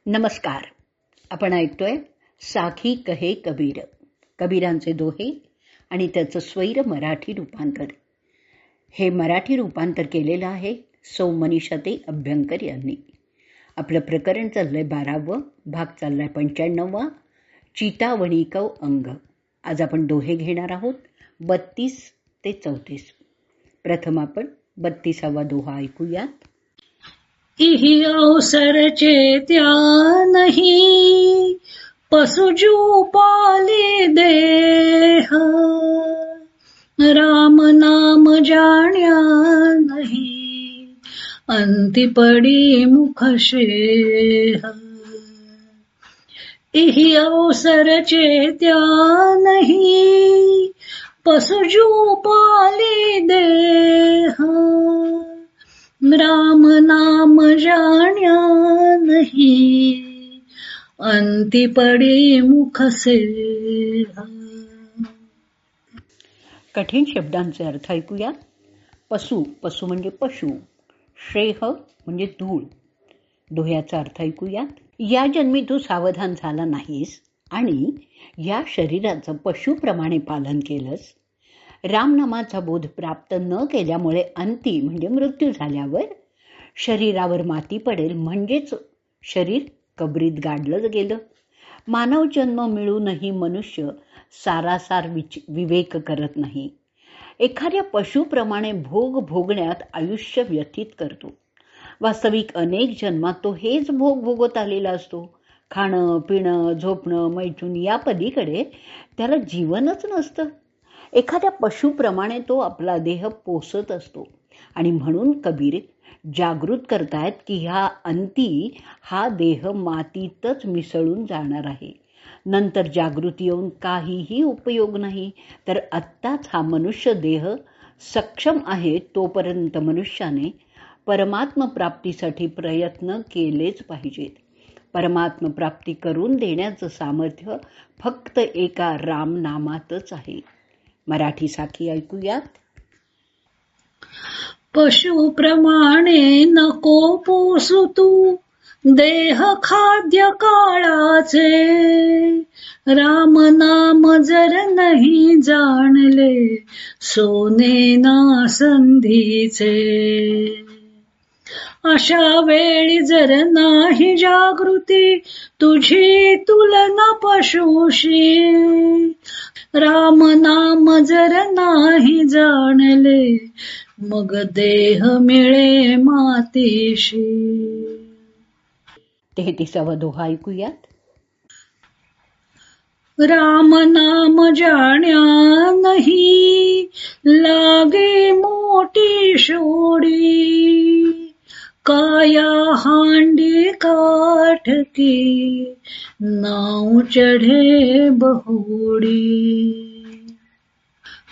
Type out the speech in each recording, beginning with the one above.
नमस्कार. आपण ऐकतोय साखी कहे कबीर, कबीरांचे दोहे आणि त्याचं स्वैर मराठी रूपांतर. हे मराठी रूपांतर केलेलं आहे सौ मनीषाताई अभ्यंकर यांनी. आपलं प्रकरण चाललंय 12वा, भाग चाललाय 95वा, चितावणिकव अंग. आज आपण दोहे घेणार आहोत 32 ते 34. प्रथम आपण 32वा दोहा ऐकूयात. इहि अवसर चेत्या नहीं, पशुजू पाली देह, राम नाम जाण्या नहीं, अंति पडी मुख शेह. इहि अवसर चेत्या नहीं, पशुजू पाली देह, राम नाम जाण्या नहीं, अंति पडी मुख से. कठीण शब्दांचे अर्थ ऐकूया. पशु, पशु म्हणजे पशु. श्रेह म्हणजे धूळ. दोह्याचा अर्थ ऐकूया. या जन्मी तू सावधान झाला नाहीस आणि या शरीराचं पशुप्रमाणे पालन केलंस. रामनामाचा बोध प्राप्त न केल्यामुळे अंती म्हणजे मृत्यू झाल्यावर शरीरावर माती पडेल, म्हणजेच शरीर कबरीत गाडलं गेलं. मानव जन्म मिळूनही मनुष्य सारासार विवेक करत नाही. एखाद्या पशुप्रमाणे भोग भोगण्यात आयुष्य व्यतीत करतो. वास्तविक अनेक जन्मात तो हेच भोग भोगत आलेला असतो. खाणं पिणं झोपणं मैथून या पलीकडे त्याला जीवनच नसतं. एखाद्या पशुप्रमाणे तो आपला देह पोसत असतो आणि म्हणून कबीर जागृत करतायत की ह्या अंती हा देह मातीतच मिसळून जाणार आहे. नंतर जागृती येऊन काहीही उपयोग नाही. तर आत्ताच हा मनुष्य देह सक्षम आहे तोपर्यंत मनुष्याने परमात्म प्राप्तीसाठी प्रयत्न केलेच पाहिजेत. परमात्म प्राप्ती करून देण्याचं सामर्थ्य फक्त एका रामनामातच आहे. मराठी साखी ऐकूयात. पशुप्रमाणे नको पोसू तू देह खाद्य काळाचे, राम नाम जर नाही जाणले सोने ना संधीचे. अशा वेळी जर नाही जागृती तुझी तुलना पशुशी, राम नाम जर नाही जाणले मग देह मिळे मातीशी. 33वा दोहा ऐकूयात. राम नाम जाण्या नहीं, लागे मोठी शोडी, काया हांडी काठ की, नाव चढ़े बहुड़ी.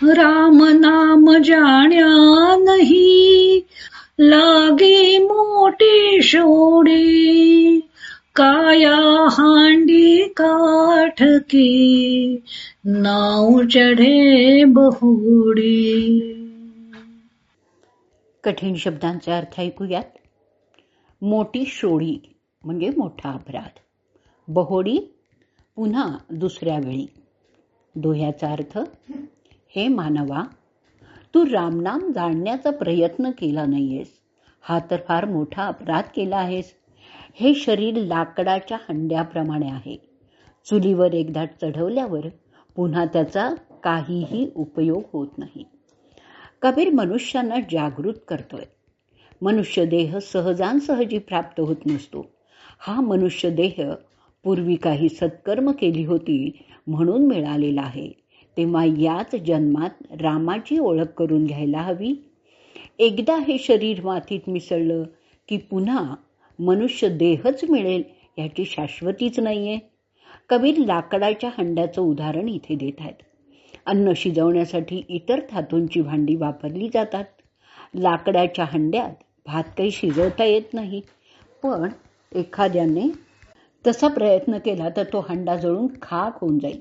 राम नाम जाण्या नहीं, लागी मोटी शोडी, काया हांडी काठ की, नाव चढ़े बहुड़ी. कठीण शब्दांचे अर्थ ऐकूयात. मोठी शोडी म्हणजे मोठा अपराध. बहोडी पुन्हा दुसऱ्या वेळी. दोह्याचा अर्थ. हे मानवा, तू रामनाम जाणण्याचा प्रयत्न केला नाहीयेस, हा तर फार मोठा अपराध केला आहेस. हे शरीर लाकडाच्या हंड्याप्रमाणे आहे. चुलीवर एकदा चढवल्यावर पुन्हा त्याचा काहीही उपयोग होत नाही. कबीर मनुष्यांना जागृत करतोय. मनुष्य देह सहजासहजी प्राप्त होत नसतो. हा मनुष्य देह पूर्वी काही सत्कर्म केली होती म्हणून मिळालेला आहे. तेव्हा याच जन्मात रामाची ओळख करून घ्यायला हवी. एकदा हे शरीर मातीत मिसळलं की पुन्हा मनुष्य देहच मिळेल याची शाश्वतीच नाहीये. कबीर लाकडाच्या हंड्याचं उदाहरण इथे देत आहेत. अन्न शिजवण्यासाठी इतर धातूंची भांडी वापरली जातात. लाकडाच्या हंड्यात भात काही शिजवता येत नाही. पण एखाद्याने तसा प्रयत्न केला तर तो हंडा जळून खाक होऊन जाईल.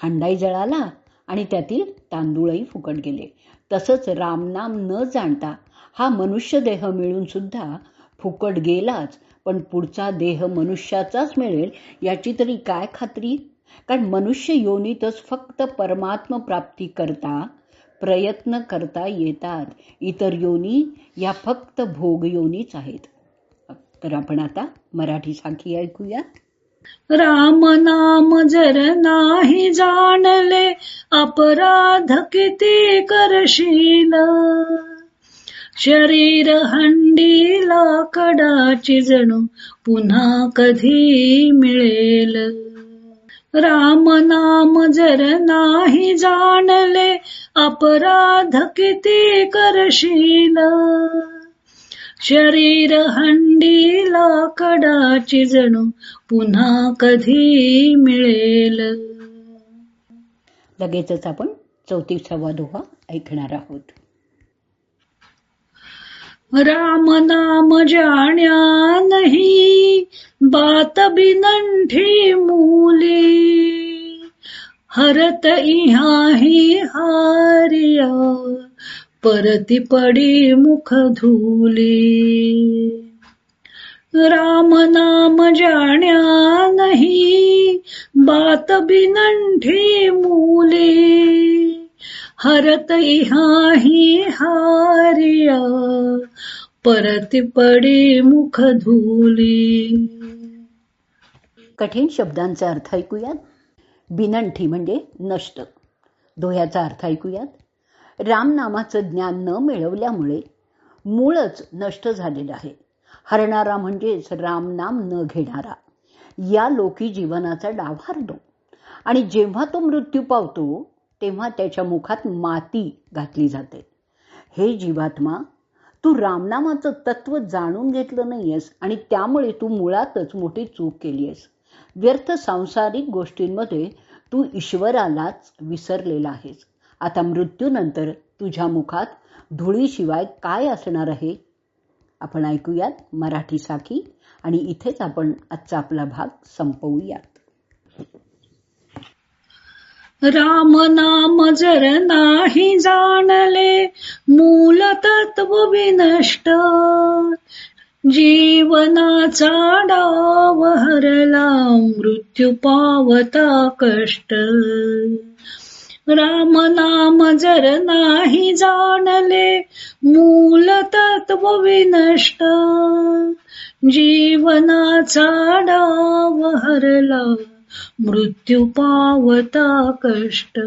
हंडाही जळाला आणि त्यातील तांदूळही फुकट गेले. तसंच रामनाम न जाणता हा मनुष्य देह मिळून सुद्धा फुकट गेलाच, पण पुढचा देह मनुष्याचाच मिळेल याची तरी काय खात्री? कारण मनुष्य योनीतच फक्त परमात्म प्राप्ती करता प्रयत्न करता येतात. इतर योनी या फक्त भोग योनीच आहेत. तर आपण आता मराठी साखी ऐकूया. राम नाम जर नाही जाणले, अपराध किती करशील. शरीर हंडी लाकडाची जणू पुन्हा कधी मिळेल. राम नाम जर नाही जाणले, अपराध किती करशील. शरीर हंडी लाकडाची जणू पुन्हा कधी मिळेल. लगेचच आपण 34वा दोहा ऐकणार आहोत. राम नाम जाण्या नहीं, बात बिनंठी मूली. हरत इहाही हारिया, परती पडी मुख धूली. राम नाम जाण्या नहीं, बात बिनंठी मूली. हरत इहाही हारिया, परती पडी मुख धूली. कठीण शब्दांचा अर्थ ऐकूयात. बिनंठी म्हणजे नष्ट. दोह्याचा अर्थ ऐकूयात. रामनामाचं ज्ञान न मिळवल्यामुळे मूळच नष्ट झालेलं आहे. हरणारा म्हणजेच रामनाम न घेणारा. या लोकी जीवनाचा डाव हरतो आणि जेव्हा तो मृत्यू पावतो तेव्हा त्याच्या मुखात माती घातली जाते. हे जीवात्मा, तू रामनामाचं तत्व जाणून घेतलं नाहीयेस आणि त्यामुळे तू मुळातच मोठी चूक केली आहेस. व्यर्थ सांसारिक गोष्टींमध्ये तू ईश्वरालाच विसरलेला आहेस. आता मृत्यूनंतर तुझ्या मुखात धुळीशिवाय काय असणार आहे? आपण ऐकूयात मराठी साखी आणि इथेच आपण आजचा आपला भाग संपवूयात. राम नाम जर नाही जाणले, मूल तत्व विनष्ट. जीवनाचा डाव हरला, मृत्यू पावता कष्ट. राम नाम जर नाही जाणले, मूल तत्व विनष्ट. जीवनाचा डाव हरला, मृत्यू पावता कष्ट.